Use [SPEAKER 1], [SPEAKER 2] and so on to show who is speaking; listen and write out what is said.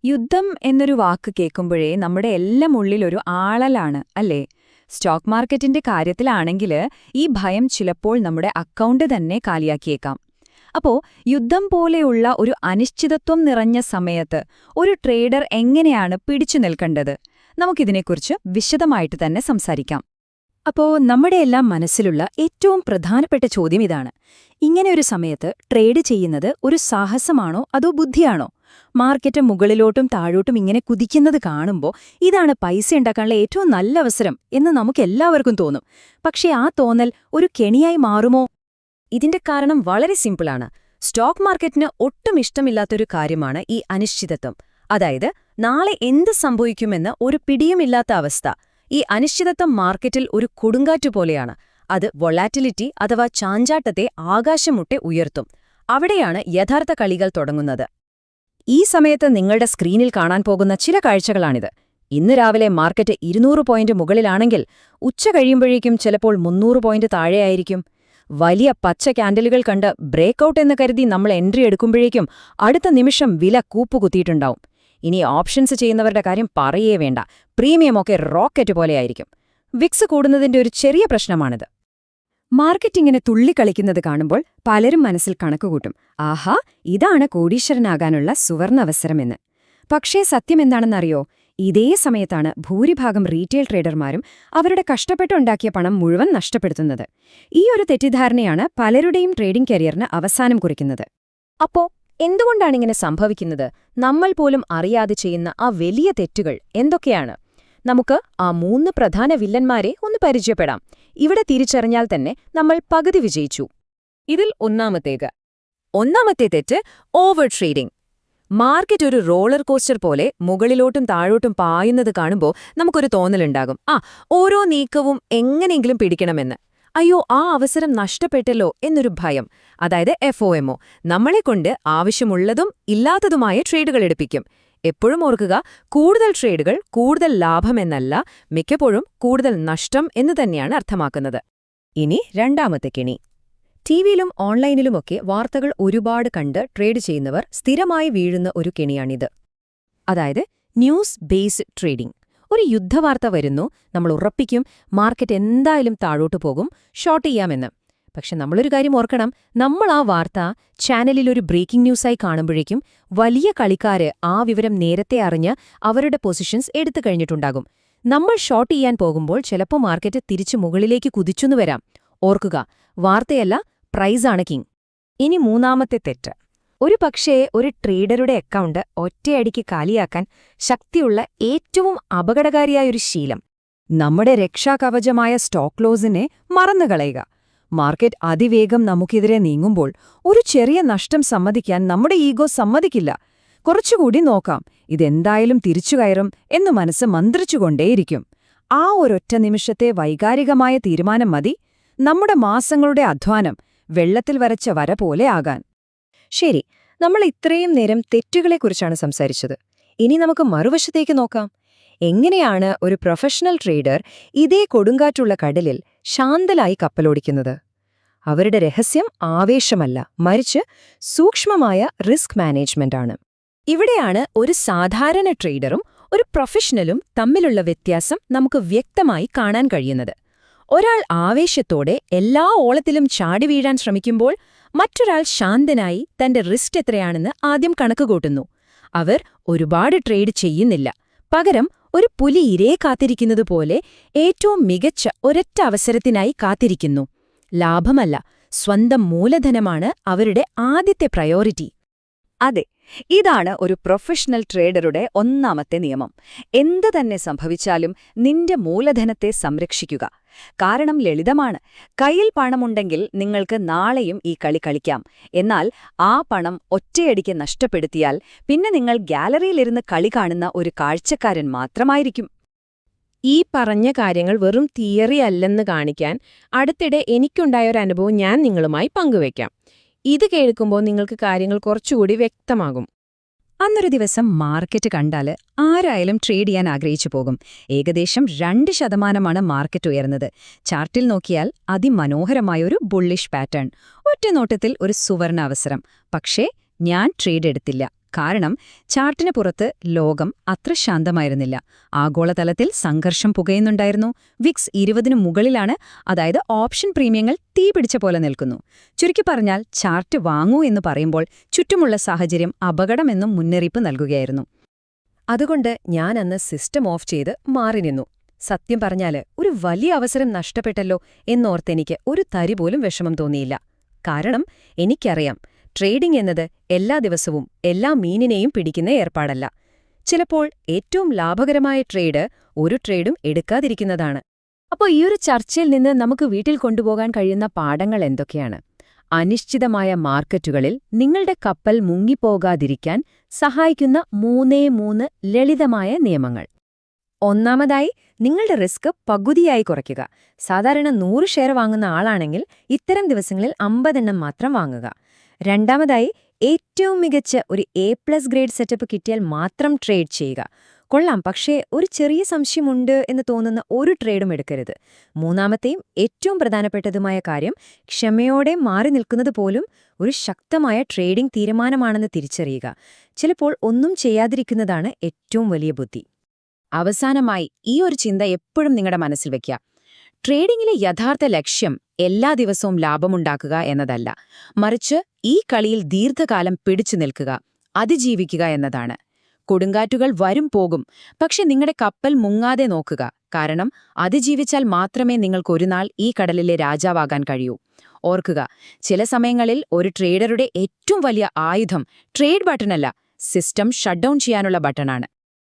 [SPEAKER 1] യുദ്ധം എന്നൊരു വാക്ക് കേൾക്കുമ്പോഴേ നമ്മുടെ എല്ലാം ഉള്ളിലൊരു ആളലാണ് അല്ലേ? സ്റ്റോക്ക് മാർക്കറ്റിന്റെ കാര്യത്തിലാണെങ്കിൽ ഈ ഭയം ചിലപ്പോൾ നമ്മുടെ അക്കൗണ്ട് തന്നെ കാലിയാക്കിയേക്കാം. അപ്പോ യുദ്ധം പോലെയുള്ള ഒരു അനിശ്ചിതത്വം നിറഞ്ഞ സമയത്ത് ഒരു ട്രേഡർ എങ്ങനെയാണ് പിടിച്ചു നിൽക്കേണ്ടത്? നമുക്കിതിനെക്കുറിച്ച് വിശദമായിട്ട് തന്നെ സംസാരിക്കാം. നമ്മുടെയെല്ലാം മനസ്സിലുള്ള ഏറ്റവും പ്രധാനപ്പെട്ട ചോദ്യം ഇതാണ്: ഇങ്ങനെയൊരു സമയത്ത് ട്രേഡ് ചെയ്യുന്നത് ഒരു സാഹസമാണോ അതോ ബുദ്ധിയാണോ? മാർക്കറ്റ് മുകളിലോട്ടും താഴോട്ടും ഇങ്ങനെ കുതിക്കുന്നത് കാണുമ്പോൾ ഇതാണ് പൈസ ഉണ്ടാക്കാനുള്ള ഏറ്റവും നല്ല അവസരം എന്ന് നമുക്കെല്ലാവർക്കും തോന്നും. പക്ഷേ ആ തോന്നൽ ഒരു കെണിയായി മാറുമോ? ഇതിന്റെ കാരണം വളരെ സിമ്പിളാണ്. സ്റ്റോക്ക് മാർക്കറ്റിന് ഒട്ടും ഇഷ്ടമില്ലാത്തൊരു കാര്യമാണ് ഈ അനിശ്ചിതത്വം. അതായത് നാളെ എന്ത് സംഭവിക്കുമെന്ന് ഒരു പിടിയുമില്ലാത്ത അവസ്ഥ. ഈ അനിശ്ചിതത്വം മാർക്കറ്റിൽ ഒരു കൊടുങ്കാറ്റ് പോലെയാണ്. അത് വൊളാറ്റിലിറ്റി അഥവാ ചാഞ്ചാട്ടത്തെ ആകാശമുട്ടെ ഉയർത്തും. അവിടെയാണ് യഥാർത്ഥ കളികൾ തുടങ്ങുന്നത്. ഈ സമയത്ത് നിങ്ങളുടെ സ്ക്രീനിൽ കാണാൻ പോകുന്ന ചില കാഴ്ചകളാണിത്. ഇന്ന് രാവിലെ മാർക്കറ്റ് 200 പോയിന്റ് മുകളിലാണെങ്കിൽ ഉച്ച കഴിയുമ്പോഴേക്കും ചിലപ്പോൾ 300 പോയിന്റ് താഴെയായിരിക്കും. വലിയ പച്ച ക്യാൻഡലുകൾ കണ്ട് ബ്രേക്കൌട്ട് എന്ന് കരുതി നമ്മൾ എൻട്രി എടുക്കുമ്പോഴേക്കും അടുത്ത നിമിഷം വില കൂപ്പുകുത്തിയിട്ടുണ്ടാവും. ഇനി ഓപ്ഷൻസ് ചെയ്യുന്നവരുടെ കാര്യം പറയേ വേണ്ട. പ്രീമിയമൊക്കെ റോക്കറ്റ് പോലെയായിരിക്കും. വിക്സ് കൂടുന്നതിന്റെ ഒരു ചെറിയ പ്രശ്നമാണിത്. മാർക്കറ്റിങ്ങിനെ തുള്ളിക്കളിക്കുന്നത് കാണുമ്പോൾ പലരും മനസ്സിൽ കണക്കുകൂട്ടും, ആഹാ, ഇതാണ് കോടീശ്വരനാകാനുള്ള സുവർണവസരമെന്ന്. പക്ഷേ സത്യമെന്താണെന്നറിയോ? ഇതേ സമയത്താണ് ഭൂരിഭാഗം റീറ്റെയിൽ ട്രേഡർമാരും അവരുടെ കഷ്ടപ്പെട്ടുണ്ടാക്കിയ പണം മുഴുവൻ നഷ്ടപ്പെടുത്തുന്നത്. ഈ ഒരു തെറ്റിദ്ധാരണയാണ് പലരുടെയും ട്രേഡിംഗ് കരിയറിന് അവസാനം കുറിക്കുന്നത്. അപ്പോ എന്തുകൊണ്ടാണിങ്ങനെ സംഭവിക്കുന്നത്? നമ്മൾ പോലും അറിയാതെ ചെയ്യുന്ന ആ വലിയ തെറ്റുകൾ എന്തൊക്കെയാണ്? നമുക്ക് ആ 3 പ്രധാന വില്ലന്മാരെ ഒന്ന് പരിചയപ്പെടാം. ഇവിടെ തിരിച്ചറിഞ്ഞാൽ തന്നെ നമ്മൾ പകുതി വിജയിച്ചു. ഇതിൽ ഒന്നാമത്തെ തെറ്റ് ഓവർ ട്രേഡിംഗ്. മാർക്കറ്റ് ഒരു റോളർ കോസ്റ്റർ പോലെ മുകളിലോട്ടും താഴോട്ടും പായുന്നത് കാണുമ്പോൾ നമുക്കൊരു തോന്നലുണ്ടാകും, ഓരോ നീക്കവും എങ്ങനെയെങ്കിലും പിടിക്കണമെന്ന്. അയ്യോ, ആ അവസരം നഷ്ടപ്പെട്ടല്ലോ എന്നൊരു ഭയം. അതായത് FOMO. നമ്മളെക്കൊണ്ട് ആവശ്യമുള്ളതും ഇല്ലാത്തതുമായ ട്രേഡുകൾ എടുപ്പിക്കും. എപ്പോഴും ഓർക്കുക, കൂടുതൽ ട്രേഡുകൾ കൂടുതൽ ലാഭമെന്നല്ല, മിക്കപ്പോഴും കൂടുതൽ നഷ്ടം എന്ന് തന്നെയാണ് അർത്ഥമാക്കുന്നത്. ഇനി രണ്ടാമത്തെ കെണി. ടിവിയിലും ഓൺലൈനിലുമൊക്കെ വാർത്തകൾ ഒരുപാട് കണ്ട് ട്രേഡ് ചെയ്യുന്നവർ സ്ഥിരമായി വീഴുന്ന ഒരു കെണിയാണിത്. അതായത് ന്യൂസ് ബേസ്ഡ് ട്രേഡിംഗ്. ഒരു യുദ്ധവാർത്ത വരുന്നു, നമ്മൾ ഉറപ്പിക്കും മാർക്കറ്റ് എന്തായാലും താഴോട്ടു പോകും, ഷോർട്ട് ചെയ്യാമെന്ന്. പക്ഷെ നമ്മളൊരു കാര്യം ഓർക്കണം, നമ്മൾ ആ വാർത്ത ചാനലിലൊരു ബ്രേക്കിംഗ് ന്യൂസായി കാണുമ്പോഴേക്കും വലിയ കളിക്കാര് ആ വിവരം നേരത്തെ അറിഞ്ഞ് അവരുടെ പൊസിഷൻസ് എടുത്തു കഴിഞ്ഞിട്ടുണ്ടാകും. നമ്മൾ ഷോർട്ട് ചെയ്യാൻ പോകുമ്പോൾ ചിലപ്പോൾ മാർക്കറ്റ് തിരിച്ചു മുകളിലേക്ക് കുതിച്ചെന്നു വരാം. ഓർക്കുക, വാർത്തയല്ല, പ്രൈസാണ് കിങ്. ഇനി മൂന്നാമത്തെ തെറ്റ്. ഒരു പക്ഷേ ഒരു ട്രേഡറുടെ അക്കൗണ്ട് ഒറ്റയടിക്ക് കാലിയാക്കാൻ ശക്തിയുള്ള ഏറ്റവും അപകടകാരിയായൊരു ശീലം: നമ്മുടെ രക്ഷാകവചമായ സ്റ്റോക്ക് ലോസിനെ മറന്നുകളയുക. മാർക്കറ്റ് അതിവേഗം നമുക്കെതിരെ നീങ്ങുമ്പോൾ ഒരു ചെറിയ നഷ്ടം സമ്മതിക്കാൻ നമ്മുടെ ഈഗോ സമ്മതിക്കില്ല. കുറച്ചുകൂടി നോക്കാം, ഇതെന്തായാലും തിരിച്ചുകയറും എന്ന് മനസ്സ് മന്ത്രിച്ചുകൊണ്ടേയിരിക്കും. ആ ഒരൊറ്റ നിമിഷത്തെ വൈകാരികമായ തീരുമാനം മതി നമ്മുടെ മാസങ്ങളുടെ അധ്വാനം വെള്ളത്തിൽ വരച്ച വര പോലെ ആകാൻ. ശരി, നമ്മൾ ഇത്രയും നേരം തെറ്റുകളെക്കുറിച്ചാണ് സംസാരിച്ചത്. ഇനി നമുക്ക് മറുവശത്തേക്ക് നോക്കാം. എങ്ങനെയാണ് ഒരു പ്രൊഫഷണൽ ട്രേഡർ ഇതേ കൊടുങ്കാറ്റുള്ള കടലിൽ ശാന്തലായി കപ്പലോടിക്കുന്നത്? അവരുടെ രഹസ്യം ആവേശമല്ല, മറിച്ച് സൂക്ഷ്മമായ റിസ്ക് മാനേജ്മെന്റാണ്. ഇവിടെയാണ് ഒരു സാധാരണ ട്രേഡറും ഒരു പ്രൊഫഷണലും തമ്മിലുള്ള വ്യത്യാസം നമുക്ക് വ്യക്തമായി കാണാൻ കഴിയുന്നത്. ഒരാൾ ആവേശത്തോടെ എല്ലാ ഓളത്തിലും ചാടി വീഴാൻ ശ്രമിക്കുമ്പോൾ മറ്റൊരാൾ ശാന്തനായി തന്റെ റിസ്ക് എത്രയാണെന്ന് ആദ്യം കണക്കുകൂട്ടുന്നു. അവർ ഒരുപാട് ട്രേഡ് ചെയ്യുന്നില്ല, പകരം ഒരു പുലി ഇരയെ കാത്തിരിക്കുന്നതുപോലെ ഏറ്റവും മികച്ച ഒരൊറ്റ അവസരത്തിനായി കാത്തിരിക്കുന്നു. ലാഭമല്ല, സ്വന്തം മൂലധനമാണ് അവരുടെ ആദ്യത്തെ പ്രയോറിറ്റി. അതെ, ഇതാണ് ഒരു പ്രൊഫഷണൽ ട്രേഡറുടെ ഒന്നാമത്തെ നിയമം. എന്തു തന്നെ സംഭവിച്ചാലും നിന്റെ മൂലധനത്തെ സംരക്ഷിക്കുക. കാരണം ലളിതമാണ്. കയ്യിൽ പണമുണ്ടെങ്കിൽ നിങ്ങൾക്ക് നാളെയും ഈ കളി കളിക്കാം. എന്നാൽ ആ പണം ഒറ്റയടിക്ക് നഷ്ടപ്പെടുത്തിയാൽ പിന്നെ നിങ്ങൾ ഗാലറിയിലിരുന്ന് കളി കാണുന്ന ഒരു കാഴ്ചക്കാരൻ മാത്രമായിരിക്കും.
[SPEAKER 2] ഈ പറഞ്ഞ കാര്യങ്ങൾ വെറും തിയറി അല്ലെന്ന് കാണിക്കാൻ അടുത്തിടെ എനിക്കുണ്ടായൊരനുഭവം ഞാൻ നിങ്ങളുമായി പങ്കുവയ്ക്കാം. ഇത് കേൾക്കുമ്പോൾ നിങ്ങൾക്ക് കാര്യങ്ങൾ കുറച്ചുകൂടി വ്യക്തമാകും.
[SPEAKER 1] അന്നൊരു ദിവസം മാർക്കറ്റ് കണ്ടാൽ ആരായാലും ട്രേഡ് ചെയ്യാൻ ആഗ്രഹിച്ചു പോകും. ഏകദേശം 2% മാർക്കറ്റ് ഉയർന്നത്. ചാർട്ടിൽ നോക്കിയാൽ അതിമനോഹരമായൊരു ബുള്ളിഷ് പാറ്റേൺ. ഒറ്റനോട്ടത്തിൽ ഒരു സുവർണ അവസരം. പക്ഷേ ഞാൻ ട്രേഡ് എടുത്തില്ല. കാരണം ചാർട്ടിന് പുറത്ത് ലോകം അത്ര ശാന്തമായിരുന്നില്ല. ആഗോളതലത്തിൽ സംഘർഷം പുകയുന്നുണ്ടായിരുന്നു. വിക്സ് 20 മുകളിലാണ്. അതായത് ഓപ്ഷൻ പ്രീമിയങ്ങൾ തീപിടിച്ച പോലെ നിൽക്കുന്നു. ചുരുക്കി പറഞ്ഞാൽ ചാർട്ട് വാങ്ങൂ എന്ന് പറയുമ്പോൾ ചുറ്റുമുള്ള സാഹചര്യം അപകടമെന്നും മുന്നറിയിപ്പ് നൽകുകയായിരുന്നു.
[SPEAKER 3] അതുകൊണ്ട് ഞാൻ അന്ന് സിസ്റ്റം ഓഫ് ചെയ്ത് മാറി നിന്നു. സത്യം പറഞ്ഞാല് ഒരു വലിയ അവസരം നഷ്ടപ്പെട്ടല്ലോ എന്നോർത്തെനിക്ക് ഒരു തരി പോലും വിഷമം തോന്നിയില്ല. കാരണം എനിക്കറിയാം, ട്രേഡിംഗ് എന്നത് എല്ലാ ദിവസവും എല്ലാ മീനിനെയും പിടിക്കുന്ന ഏർപ്പാടല്ല. ചിലപ്പോൾ ഏറ്റവും ലാഭകരമായ ട്രേഡ് ഒരു ട്രേഡും എടുക്കാതിരിക്കുന്നതാണ്.
[SPEAKER 2] അപ്പോൾ ഈ ഒരു ചർച്ചയിൽ നിന്ന് നമുക്ക് വീട്ടിൽ കൊണ്ടുപോകാൻ കഴിയുന്ന പാഠങ്ങൾ എന്തൊക്കെയാണ്? അനിശ്ചിതമായ മാർക്കറ്റുകളിൽ നിങ്ങളുടെ കപ്പൽ മുങ്ങിപ്പോകാതിരിക്കാൻ സഹായിക്കുന്ന 3 ലളിതമായ നിയമങ്ങൾ. ഒന്നാമതായി, നിങ്ങളുടെ റിസ്ക് പകുതിയായി കുറയ്ക്കുക. സാധാരണ 100 ഷെയർ വാങ്ങുന്ന ആളാണെങ്കിൽ ഇത്തരം ദിവസങ്ങളിൽ 50 എണ്ണം മാത്രം വാങ്ങുക. രണ്ടാമതായി, ഏറ്റവും മികച്ച ഒരു A+ ഗ്രേഡ് സെറ്റപ്പ് കിട്ടിയാൽ മാത്രം ട്രേഡ് ചെയ്യുക. കൊള്ളാം, പക്ഷേ ഒരു ചെറിയ സംശയമുണ്ട് എന്ന് തോന്നുന്ന ഒരു ട്രേഡും എടുക്കരുത്. മൂന്നാമത്തെയും ഏറ്റവും പ്രധാനപ്പെട്ടതുമായ കാര്യം, ക്ഷമയോടെ മാറി നിൽക്കുന്നത് പോലും ഒരു ശക്തമായ ട്രേഡിംഗ് തീരുമാനമാണെന്ന് തിരിച്ചറിയുക. ചിലപ്പോൾ ഒന്നും ചെയ്യാതിരിക്കുന്നതാണ് ഏറ്റവും വലിയ ബുദ്ധി.
[SPEAKER 1] അവസാനമായി ഈ ഒരു ചിന്ത എപ്പോഴും നിങ്ങളുടെ മനസ്സിൽ വയ്ക്കുക. ട്രേഡിംഗിലെ യഥാർത്ഥ ലക്ഷ്യം എല്ലാ ദിവസവും ലാഭമുണ്ടാക്കുക എന്നതല്ല, മറിച്ച് ഈ കളിയിൽ ദീർഘകാലം പിടിച്ചു നിൽക്കുക, അതിജീവിക്കുക എന്നതാണ്. കൊടുങ്കാറ്റുകൾ വരും പോകും, പക്ഷെ നിങ്ങളുടെ കപ്പൽ മുങ്ങാതെ നോക്കുക. കാരണം അതിജീവിച്ചാൽ മാത്രമേ നിങ്ങൾക്കൊരു നാൾ ഈ കടലിലെ രാജാവാകാൻ കഴിയൂ. ഓർക്കുക, ചില സമയങ്ങളിൽ ഒരു ട്രേഡറുടെ ഏറ്റവും വലിയ ആയുധം ട്രേഡ് ബട്ടണല്ല, സിസ്റ്റം ഷട്ട് ഡൗൺ ചെയ്യാനുള്ള ബട്ടണാണ്.